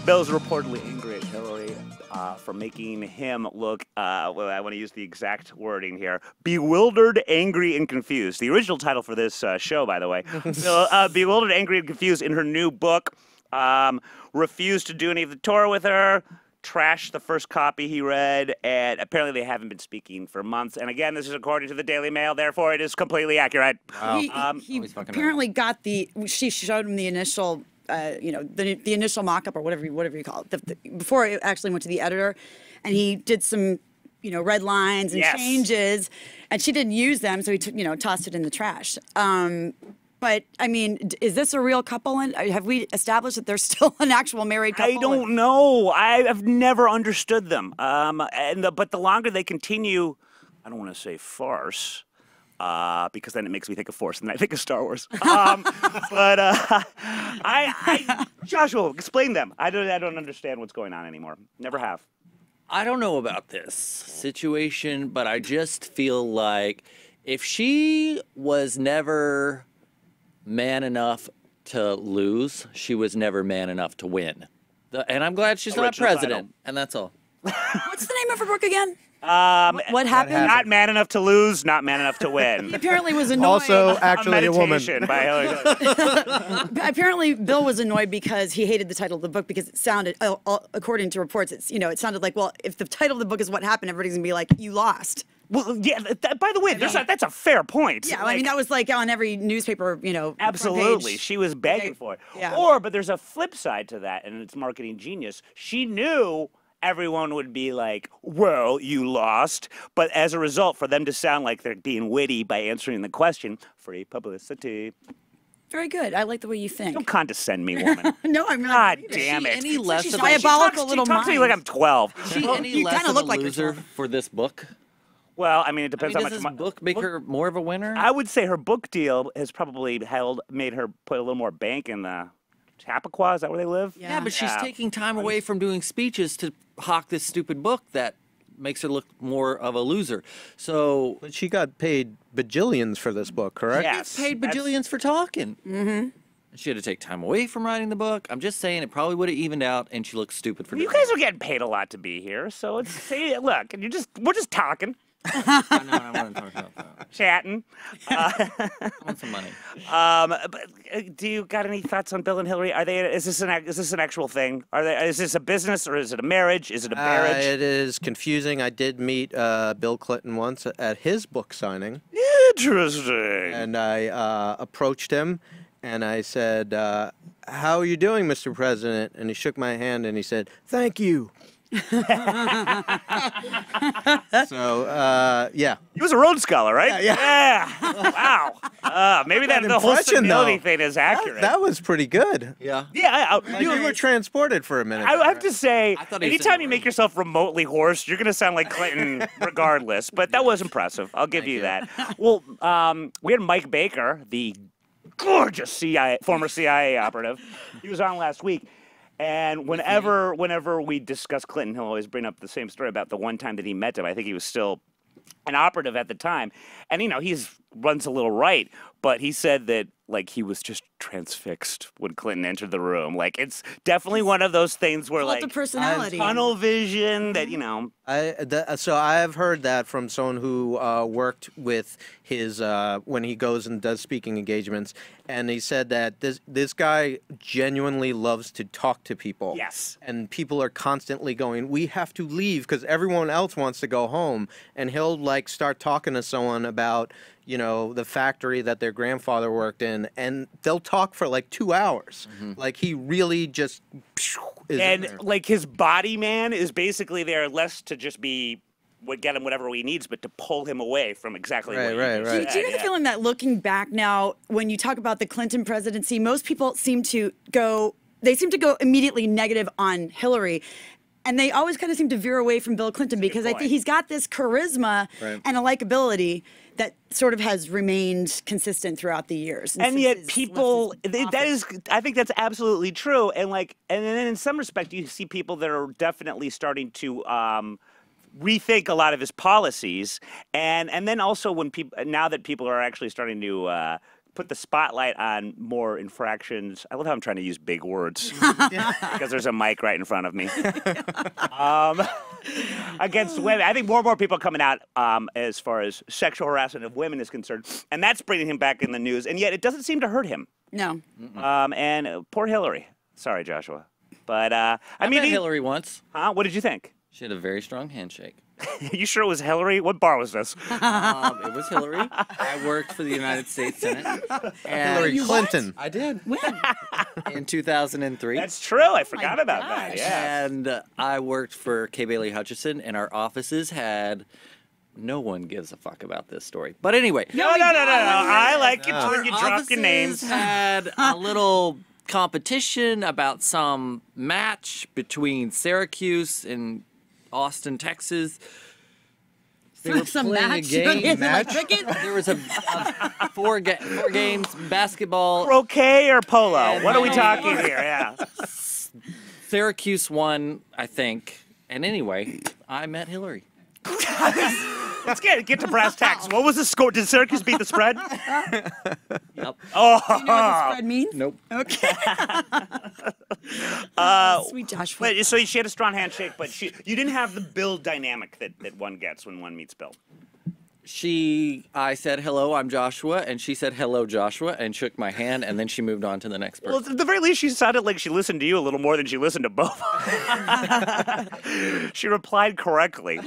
Bill's reportedly angry at Hillary for making him look, well, I want to use the exact wording here, bewildered, angry, and confused. The original title for this show, by the way. Bewildered, angry, and confused in her new book. Refused to do any of the tour with her. Trashed the first copy he read, and apparently they haven't been speaking for months. And again, this is according to the Daily Mail, therefore it is completely accurate. Wow. He apparently got she showed him the initial, the initial mock-up or whatever you call it, before it actually went to the editor, and he did some, red lines and changes, and she didn't use them, so he tossed it in the trash. But, I mean, is this a real couple? And have we established that they're still an actual married couple? I don't know. I've never understood them. But the longer they continue, I don't want to say farce, because then it makes me think of Force, and I think of Star Wars. Joshua, explain them. I don't understand what's going on anymore. Never have. I don't know about this situation, but I just feel like if she was never man enough to lose, she was never man enough to win. And I'm glad she's not president, and that's all. What's the name of her book again? What happened? Not man enough to lose, not man enough to win. He apparently was annoyed. Also, actually, a woman. Apparently, Bill was annoyed because he hated the title of the book because it sounded, according to reports, it sounded like, well, if the title of the book is What Happened, everybody's gonna be like, you lost. Well, yeah. By the way, that's a fair point. Yeah, I mean that was like on every newspaper, Absolutely, she was begging for it. Yeah. But there's a flip side to that, and it's marketing genius. She knew everyone would be like, "Well, you lost," but as a result, for them to sound like they're being witty by answering the question, free publicity. Very good. I like the way you think. Don't condescend me, woman. No, I'm not. God damn it. Any less She's of diabolical little She talks to me like I'm 12. Is she any less of a loser for this book? Well, I mean, it depends how much. Does this book make her more of a winner? I would say her book deal has probably made her put a little more bank in the Chappaqua. Is that where they live? Yeah, but she's taking time away from doing speeches to hawk this stupid book that makes her look more of a loser. So, but she got paid bajillions for this book, correct? Yes, she gets paid bajillions for talking. Mm-hmm. She had to take time away from writing the book. I'm just saying it probably would have evened out, and she looks stupid for doing it. You guys are getting paid a lot to be here, so look, and we're just talking. I want to talk about that. Chatting. I want some money. But do you got any thoughts on Bill and Hillary? Is this an actual thing? Is this a business or is it a marriage? Is it a marriage? It is confusing. I did meet Bill Clinton once at his book signing. Interesting. And I approached him and I said, "How are you doing, Mr. President?" And he shook my hand and he said, "Thank you." So, yeah. He was a Rhodes Scholar, right? Yeah. Wow. Maybe the whole senility thing is accurate. That was pretty good. Yeah. Yeah. You were transported for a minute. I have to say, anytime you right. make yourself remotely hoarse, you're going to sound like Clinton regardless. But that was impressive. I'll give you that. Well, we had Mike Baker, the gorgeous former CIA operative. He was on last week. And whenever we discuss Clinton, he'll always bring up the same story about the one time that he met him. I think he was still an operative at the time. And, runs a little right, but he said that, he was just transfixed when Clinton entered the room. It's definitely one of those things where, the personality. Tunnel vision that, So I have heard that from someone who worked with his, when he goes and does speaking engagements, and he said that this guy genuinely loves to talk to people. Yes. And people are constantly going, "We have to leave," because everyone else wants to go home. And he'll, start talking to someone about, the factory that their grandfather worked in, and they'll talk for 2 hours. Mm-hmm. He really just is in there. His body man is basically there less to just would get him whatever he needs, but to pull him away from exactly what he needs. Right. Do you get the feeling that looking back now, when you talk about the Clinton presidency, most people seem to go immediately negative on Hillary. And they always kind of seem to veer away from Bill Clinton because I think he's got this charisma and a likability that sort of has remained consistent throughout the years. And yet people, I think that's absolutely true. And then in some respect, you see people that are definitely starting to rethink a lot of his policies. And then also now that people are actually starting to put the spotlight on more infractions. I love how I'm trying to use big words because there's a mic right in front of me. Against women. I think more and more people are coming out as far as sexual harassment of women is concerned, and that's bringing him back in the news, and yet it doesn't seem to hurt him. No. And poor Hillary. Sorry, Joshua. But, I mean... met Hillary once. Huh? What did you think? She had a very strong handshake. You sure it was Hillary? What bar was this? It was Hillary. I worked for the United States Senate. And Hillary Clinton. I did. When? In 2003. That's true. I forgot about gosh. that. Yeah. And I worked for K. Bailey Hutchison, and our offices had... No one gives a fuck about this story. But anyway. No. I like it when you drop your names. Had a little competition about some match between Syracuse and Austin, Texas. They were Some playing match? a game. Is it like cricket? There was a four games, basketball. Croquet or polo? And What are we my- talking here? Yeah. Syracuse won, I think. And anyway, I met Hillary. Let's get to brass tacks. What was the score? Did Syracuse beat the spread? Yep. Oh. You know what the spread means? Nope. Okay. Sweet Joshua. But, so she had a strong handshake, but you didn't have the Bill dynamic that one gets when one meets Bill. I said, hello, I'm Joshua, and she said, hello, Joshua, and shook my hand, and then she moved on to the next person. Well, at the very least, she sounded like she listened to you a little more than she listened to Bova. She replied correctly.